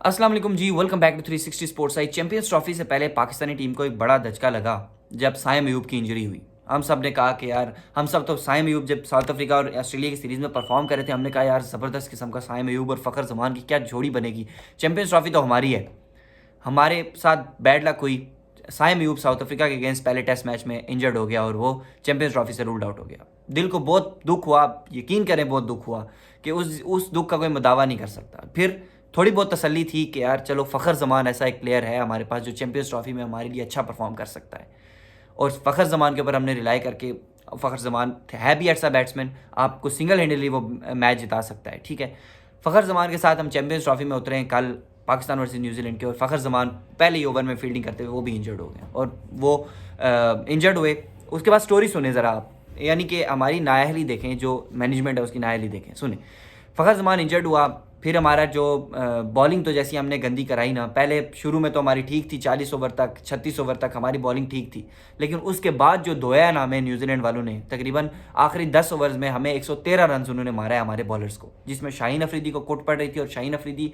अस्सलाम वालेकुम जी, welcome back to 360 sports. I champions trophy से पहले पाकिस्तानी टीम को एक बड़ा धचका लगा जब साइम अयूब की इंजरी हुई। हम सब ने कहा कि यार, हम सब तो साइम अयूब जब साउथ अफ्रीका और ऑस्ट्रेलिया की सीरीज़ में परफॉर्म कर रहे थे, हमने कहा यार ज़बरदस्त किस्म का साइम अयूब और फ़खर जमान की क्या जोड़ी बनेगी। चैंपियंस ट्रॉफी तो हमारी है। हमारे साथ बैड लक हुई। साइम अयूब साउथ अफ्रीका के अगेंस्ट पहले टेस्ट मैच में इंजर्ड हो गया और वो चैंपियंस ट्रॉफी से रूल्ड आउट हो गया। दिल को बहुत दुख हुआ, यकीन करें बहुत दुख हुआ कि उस दुख का कोई मुदावा नहीं कर सकता। फिर थोड़ी बहुत तसल्ली थी कि यार चलो, फ़खर जमान ऐसा एक प्लेयर है हमारे पास जो चैंपियंस ट्रॉफी में हमारे लिए अच्छा परफॉर्म कर सकता है, और फ़खर जमान के ऊपर हमने रिलाई करके, फ़खर जमान है भी ऐसा बैट्समैन, आपको सिंगल हैंडली वो मैच जिता सकता है। ठीक है, फ़खर जमान के साथ हम चैंपियंस ट्रॉफी में उतरे हैं कल पाकिस्तान वर्सेस न्यूजीलैंड के, और फ़खर जमान पहले ही ओवर में फील्डिंग करते हुए वो भी इंजर्ड हो गए, और वो इंजर्ड हुए। उसके बाद स्टोरी सुने ज़रा आप, यानी कि हमारी नाअहली देखें, जो मैनेजमेंट है उसकी नाअहली देखें। सुने, फ़खर जमान इंजर्ड हुआ, फिर हमारा जो बॉलिंग तो जैसी हमने गंदी कराई ना, पहले शुरू में तो हमारी ठीक थी, 40 ओवर तक 36 ओवर तक हमारी बॉलिंग ठीक थी, लेकिन उसके बाद जो धोया ना हमें न्यूजीलैंड वालों ने, तकरीबन आखिरी 10 ओवर्स में हमें 113 रन उन्होंने मारा है हमारे बॉलर्स को, जिसमें शाहीन अफरीदी को कुट पड़ रही थी। और शाहीन अफरीदी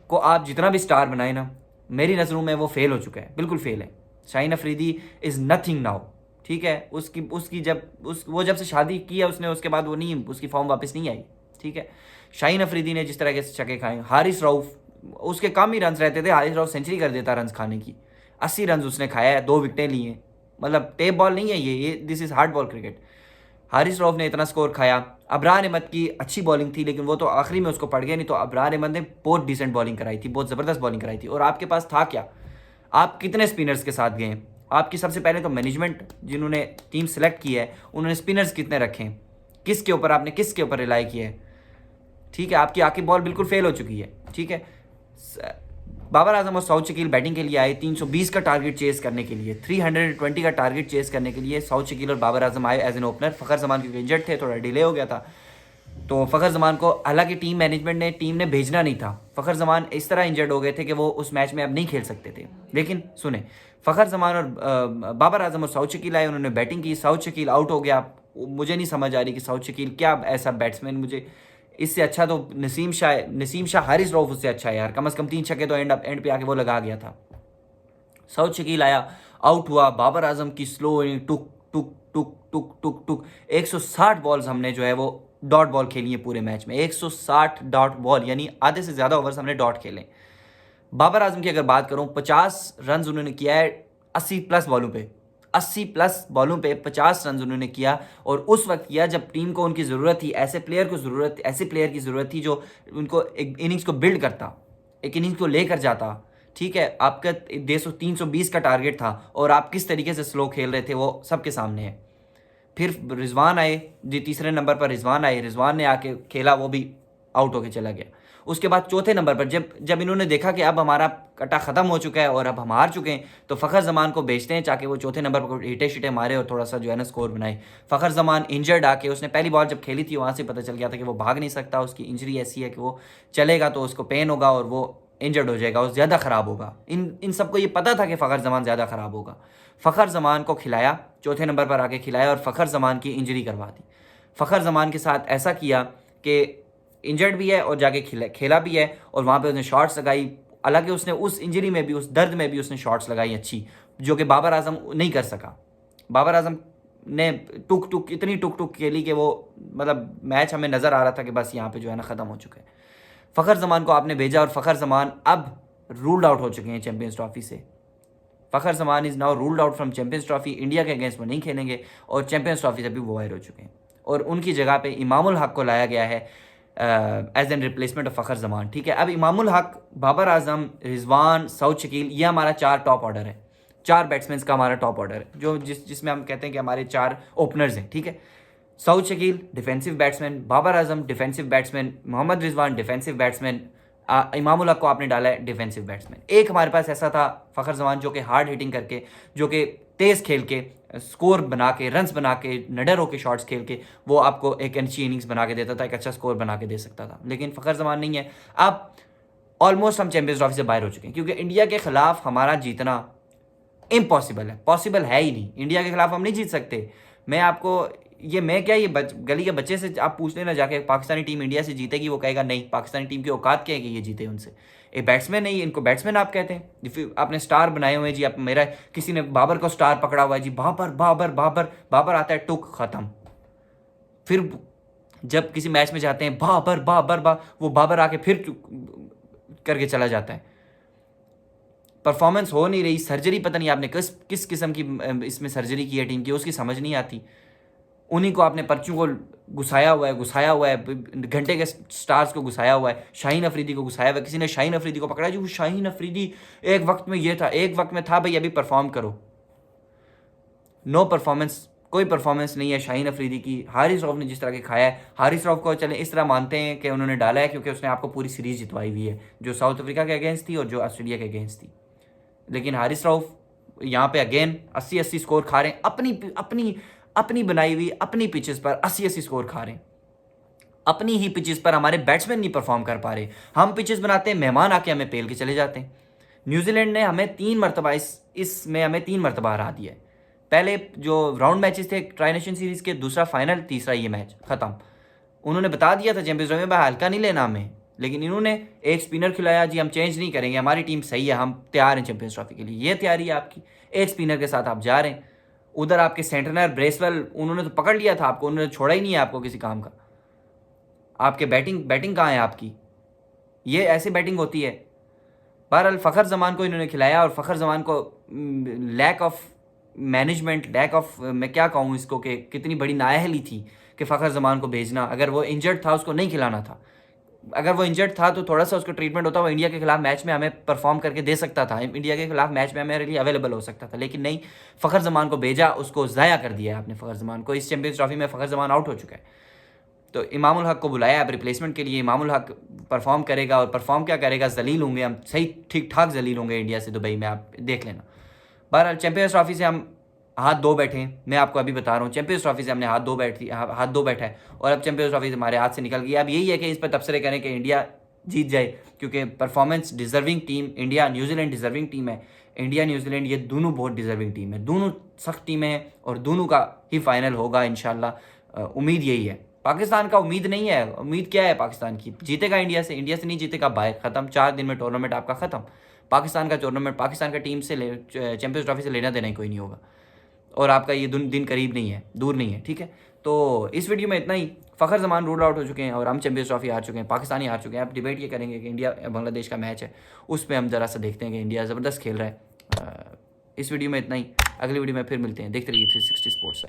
को आप जितना भी स्टार बनाए ना, मेरी नज़रों में वो फेल हो चुका है, बिल्कुल फेल है। Shaheen Afridi is nothing now. ठीक है, उसकी उसकी जब उस वो जब से शादी की है उसने, उसके बाद वो नहीं, उसकी फॉर्म वापस नहीं आई। ठीक है, शाहीन अफरीदी ने जिस तरह के छक्के खाए, हारिस रऊफ, उसके कम ही रन रहते थे, हारिस रऊफ सेंचुरी कर देता रन खाने की। 80 रन उसने खाया है, 2 विकेटें ली हैं। मतलब टेप बॉल नहीं है ये this is hard ball cricket. Haris Rauf ने इतना स्कोर खाया। अबरार अहमद की अच्छी बॉलिंग थी, लेकिन वो तो आखिरी में उसको पड़ गया, नहीं तो अबरार अहमद ने बहुत डिसेंट बॉलिंग कराई थी, बहुत ज़बरदस्त बॉलिंग कराई थी। और आपके पास था क्या? आप कितने स्पिनर्स के साथ गए? आपकी सबसे पहले तो मैनेजमेंट जिन्होंने टीम सेलेक्ट की है, उन्होंने स्पिनर्स कितने रखे हैं? किसके ऊपर आपने किसके ऊपर रिलाई किया है? ठीक है, आपकी आखिरी बॉल बिल्कुल फेल हो चुकी है। ठीक है, बाबर आजम और साउथ शकील बैटिंग के लिए आए 320 का टारगेट चेस करने के लिए, 320 का टारगेट चेस करने के लिए साउथ शकील और बाबर आजम आए as an opener. Fakhar Zaman क्योंकि इंजर्ड थे, थोड़ा डिले हो गया था, तो फ़खर जमान को, हालांकि टीम ने भेजना नहीं था। फ़खर जमान इस तरह इंजर्ड हो गए थे कि वो उस मैच में अब नहीं खेल सकते थे। लेकिन सुने, फ़खर जमान और बाबर आजम और साउथ शकील आए, उन्होंने बैटिंग की। साउथ शकील आउट हो गया। मुझे नहीं समझ आ रही कि साउथ शकील क्या ऐसा बैट्समैन, मुझे इससे अच्छा तो नसीम शाह हारिस रऊफ उससे अच्छा है यार, कम से कम 3 छक्के तो एंड पे आके वो लगा गया था। साउथ शकील आया, आउट हुआ। बाबर आजम की स्लो इनिंग, टुक टुक टुक टुक टुक टुक, 160 बॉल्स हमने जो है वो डॉट बॉल खेली है पूरे मैच में, 160 डॉट बॉल, यानी आधे से ज़्यादा ओवर्स हमने डॉट खेले। बाबर आजम की अगर बात करूं, 50 रन उन्होंने किया है 80 प्लस बॉलों पे, 80 प्लस बॉलों पे 50 रन उन्होंने किया। और उस वक्त किया जब टीम को उनकी ज़रूरत थी, ऐसे प्लेयर की ज़रूरत थी जो उनको एक इनिंग्स को बिल्ड करता, एक इनिंग्स को लेकर जाता। ठीक है, आपका 320 का टारगेट था और आप किस तरीके से स्लो खेल रहे थे वो सबके सामने है। फिर रिजवान आए जी, तीसरे नंबर पर रिजवान आए, रिजवान ने आके खेला, वो भी आउट होके चला गया। उसके बाद चौथे नंबर पर जब इन्होंने देखा कि अब हमारा कटा ख़त्म हो चुका है और अब हम हार चुके हैं, तो फ़खर जमान को भेजते हैं ताकि वो चौथे नंबर पर हिटे शिटे मारे और थोड़ा सा जो है ना स्कोर बनाए। फ़खर जमान इंजर्ड आके, उसने पहली बॉल जब खेली थी वहाँ से पता चल गया था कि वो भाग नहीं सकता, उसकी इंजरी ऐसी है कि वो चलेगा तो उसको पेन होगा और वो इंजर्ड हो जाएगा, वो ज़्यादा ख़राब होगा। इन सबको ये पता था कि फ़खर जमान ज़्यादा ख़राब होगा। फ़खर जमान को खिलाया, चौथे नंबर पर आके खिलाया और फ़खर जमान की इंजरी करवा दी। फ़खर जमान के साथ ऐसा किया कि इंजर्ड भी है और जाके खेला भी है, और वहाँ पे उसने शॉट्स लगाई। हालांकि उसने उस इंजरी में भी, उस दर्द में भी उसने शॉट्स लगाई अच्छी, जो कि बाबर आजम नहीं कर सका। बाबर आजम ने इतनी टुक टुक खेली कि वो, मतलब मैच हमें नज़र आ रहा था कि बस यहाँ पे जो है ना ख़त्म हो चुका है। फ़खर जमान को आपने भेजा और फ़खर जमान अब रूल्ड आउट हो चुके हैं चैंपियंस ट्रॉफी से। Fakhar Zaman is now ruled out from champions trophy. India के अगेंस्ट वो नहीं खेलेंगे और चैंपियंस ट्रॉफी से भी वो बाहर हो चुके हैं, और उनकी जगह पे इमामुल हक को लाया गया है as an replacement of Fakhar Zaman. ठीक है, अब इमामुल हक, बाबर आजम, रिजवान, साउथ शकील, ये हमारा 4 टॉप ऑर्डर है, 4 बैट्समैन का हमारा टॉप ऑर्डर है, जो जिसमें हम कहते हैं कि हमारे 4 ओपनर्स हैं। ठीक है, Saud Shakeel defensive batsman, Babar Azam defensive batsman, Mohammad Rizwan defensive batsman, Imamul Haq को आपने डाला है डिफेंसिव बैट्समैन। एक हमारे पास ऐसा था फ़खर जमान, जो कि हार्ड हिटिंग करके, जो कि तेज़ खेल के, स्कोर बना के, रन्स बना के, नडर होकर शॉट्स खेल के वो आपको एक अच्छी इनिंग्स बना के देता था, एक अच्छा स्कोर बना के दे सकता था। लेकिन फ़खर जमान नहीं है। अब ऑलमोस्ट हम चैंपियंस ट्रॉफी से बाहर हो चुके हैं, क्योंकि इंडिया के खिलाफ हमारा जीतना इम्पॉसिबल है, पॉसिबल है ही नहीं। इंडिया के खिलाफ हम नहीं जीत सकते। मैं क्या, गली के बच्चे से आप पूछ लेना जाके, पाकिस्तानी टीम इंडिया से जीतेगी, वो कहेगा नहीं, पाकिस्तानी टीम की औकात क्या है कि ये जीते उनसे। एक बैट्समैन नहीं, इनको बैट्समैन आप कहते हैं। फिर आपने स्टार बनाए हुए हैं जी, आप मेरा किसी ने बाबर को स्टार पकड़ा हुआ है जी, बाबर बाबर बाबर बाबर आता है, टुक खत्म। फिर जब किसी मैच में जाते हैं बाबर बाबर वो बाबर आके फिर करके चला जाता है। परफॉर्मेंस हो नहीं रही, सर्जरी पता नहीं आपने किस किस किस्म की इसमें सर्जरी की है टीम की, उसकी समझ नहीं आती। उन्हीं को आपने पर्चों को घुसाया हुआ है, घंटे के स्टार्स को घुसाया हुआ है, शाहीन अफरीदी को घुसाया हुआ है। किसी ने शाहीन अफरीदी को पकड़ा जी, वो शाहीन अफरीदी एक वक्त में ये था, एक वक्त में था भाई, अभी परफॉर्म करो। नो परफॉर्मेंस, कोई परफॉर्मेंस नहीं है शाहीन अफरीदी की। हारिस रऊफ ने जिस तरह के खाया है, हारिस रऊफ को चले इस तरह मानते हैं कि उन्होंने डाला है क्योंकि उसने आपको पूरी सीरीज जितवाई हुई है, जो साउथ अफ्रीका के अगेंस्ट थी और जो ऑस्ट्रेलिया के अगेंस्ट थी। लेकिन हारिस रऊफ यहाँ पे अगेन 80-80 स्कोर खा रहे हैं, अपनी अपनी अपनी बनाई हुई अपनी पिचेस पर 80-80 स्कोर खा रहे हैं। अपनी ही पिचेस पर हमारे बैट्समैन नहीं परफॉर्म कर पा रहे। हम पिचेस बनाते हैं, मेहमान आके हमें पेल के चले जाते हैं। न्यूजीलैंड ने हमें 3 मरतबा इसमें हमें 3 मरतबा हरा दिया है। पहले जो राउंड मैचेस थे ट्राई नेशन सीरीज के, दूसरा फाइनल, तीसरा ये मैच खत्म। उन्होंने बता दिया था चैंपियंस ट्रॉफी में भाई हल्का नहीं लेना हमें, लेकिन इन्होंने एक स्पिनर खिलाया जी, हम चेंज नहीं करेंगे, हमारी टीम सही है, हम तैयार हैं चैंपियंस ट्रॉफी के लिए। ये तैयारी है आपकी, एक स्पिनर के साथ आप जा रहे हैं। उधर आपके सेंटनर ब्रेसवेल, उन्होंने तो पकड़ लिया था आपको, उन्होंने छोड़ा ही नहीं है आपको किसी काम का। आपके बैटिंग कहाँ है आपकी? ये ऐसी बैटिंग होती है। बहरहाल फ़खर जमान को इन्होंने खिलाया, और फ़खर जमान को lack of management, lack of, मैं क्या कहूँ इसको, कि कितनी बड़ी नाअहली थी कि फ़खर जमान को भेजना। अगर वो इंजर्ड था उसको नहीं खिलाना था। अगर वो इंजर्ड था तो थोड़ा सा उसको ट्रीटमेंट होता, वो इंडिया के खिलाफ मैच में हमें परफॉर्म करके दे सकता था, इंडिया के खिलाफ मैच में हमारे लिए अवेलेबल हो सकता था। लेकिन नहीं, फ़खर जमान को भेजा, उसको ज़ाया कर दिया आपने। फ़खर जमान को इस चैंपियंस ट्रॉफी में फ़खर जमान आउट हो चुका है। तो इमामुल हक को बुलाया अब रिप्लेसमेंट के लिए। इमामुल हक परफॉर्म करेगा, और परफॉर्म क्या करेगा, जलील होंगे हम, सही ठीक ठाक जलील होंगे इंडिया से दुबई में, आप देख लेना। बहरहाल चैंपियंस ट्रॉफी से हम हाथ धो बैठे हैं, मैं आपको अभी बता रहा हूँ। चैंपियंस ट्रॉफी से हमने हाथ धो बैठा है, और अब चैंपियंस ट्रॉफी हमारे हाथ से निकल गई। अब यही है कि इस पर तबसरे करें कि इंडिया जीत जाए, क्योंकि performance deserving team India, New Zealand deserving team है। इंडिया न्यूजीलैंड ये दोनों बहुत डिजर्विंग टीम है, दोनों सख्त टीमें हैं, और दोनों का ही फाइनल होगा इंशाल्लाह। उम्मीद यही है। पाकिस्तान का उम्मीद नहीं है, उम्मीद क्या है पाकिस्तान की, जीतेगा इंडिया से, इंडिया से नहीं जीतेगा बाहर, खत्म। 4 दिन में टूर्नामेंट आपका खत्म। पाकिस्तान का टूर्नामेंट, पाकिस्तान का टीम से चैंपियंस ट्रॉफी से लेना देना ही कोई नहीं होगा, और आपका ये दिन करीब नहीं है, दूर नहीं है, ठीक है। तो इस वीडियो में इतना ही। फ़खर जमान रूल आउट हो चुके हैं, और हम चैंपियंस ट्रॉफी हार चुके हैं, पाकिस्तानी हार चुके हैं। अब डिबेट ये करेंगे कि इंडिया बांग्लादेश का मैच है, उस पर हम ज़रा सा देखते हैं कि इंडिया ज़बरदस्त खेल रहा है। इस वीडियो में इतना ही, अगली वीडियो में फिर मिलते हैं। देखते रहिए 360 स्पोर्ट्स।